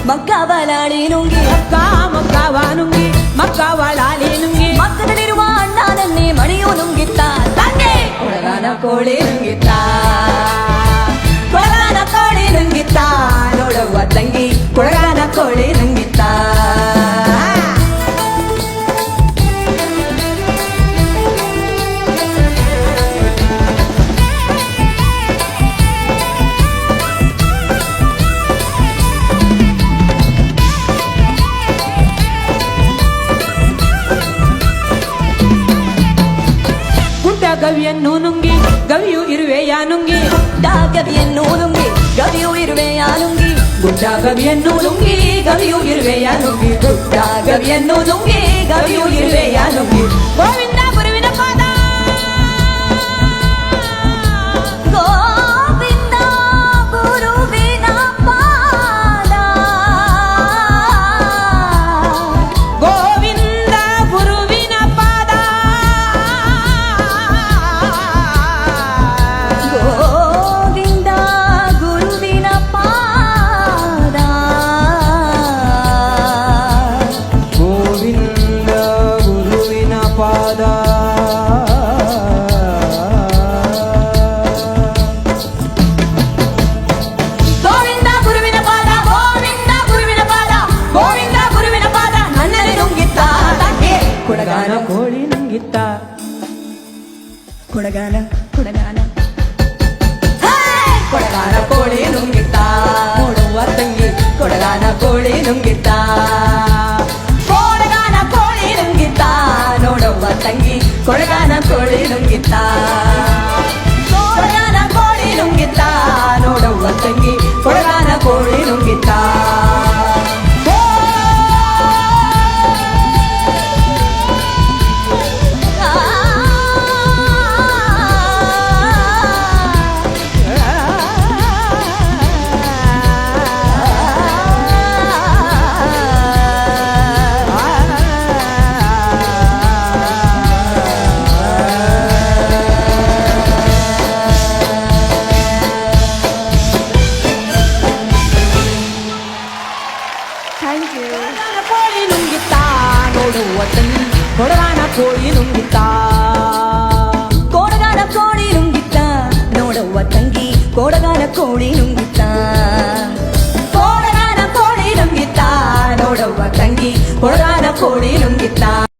ಮಕ್ಕವಲಾಳಿ ನುಂಗಿ ಮಕ್ಕವಾನುಂಗಿ ಮಕ್ಕವಳಾಲಿ ನುಂಗಿ ಮಕ್ಕದಲ್ಲಿರುವ ಅಣ್ಣನನ್ನೇ ಮಣಿಯು ನುಂಗಿತ್ತ ತಂದೆ ಕೊಳಗಾನ ಕೋಳಿ ನುಂಗಿತ್ತ ಕೊಳಗಾನ ಕೋಳಿ ನುಂಗಿತ್ತ ನೋಡುವ ತಂಗಿ ಕೊಳಗಾನ ಕೋಳಿ ನುಂಗಿತ್ತ ಗವಿಯನ್ನು ನುಂಗಿ ಗವಿಯು ಇರುವೆಯ ನುಂಗಿ ಗವಿಯನ್ನು ನುಂಗಿ ಗವಿಯು ಇರುವೆಯ ನುಂಗಿ ಗುಡ್ಡ ಗವಿಯನ್ನು ನುಂಗಿ ಗವಿಯು ಇರುವೆಯ ನುಂಗಿ ಗುಡ್ಡ ಗವಿಯನ್ನು ನುಂಗಿ ಗವಿಯು ಇರುವೆಯ ನುಂಗಿ ಗೋವಿಂದ ಗುರುವಿನ ಪಾದ ಗೋವಿಂದ ಗುರುವಿನ ಪಾದ ಗೋವಿಂದ ಗುರುವಿನ ಪಾದ ಗೋವಿಂದ ಗುರುವಿನ ಪಾದ ಗೋವಿಂದ ಗುರುವಿನ ಪಾದ ಗೋವಿಂದ ಗುರುವಿನ ಪಾದ ಗೋವಿಂದ ಗುರುವಿನ ಪಾದ ಗೋವಿಂದ ಗುರುವಿನ ಪಾದ ನನ್ನಲ್ಲಿ ನುಂಗಿತ್ತ ತಂದೆ ಕೊಡಗಾನ ಕೋಳಿ ನುಂಗಿತ್ತ ಕೊಡಗಾನ ಕೊಡಗಾನ ಕೊಡಗಾನ ಕೋಳಿ ನುಂಗಿತ್ತ ನೋಡುವ ತಂಗಿ ಕೊಡಗಾನ ಕೋಳಿ ನುಂಗಿತ್ತ ಕೊಡಗಾನ ಕೋಳಿ ನುಂಗಿತ್ತ ನೋಡುವ ತಂಗಿ ಕೊಡಗಾನ ಕೋಳಿ ನುಂಗಿತ್ತ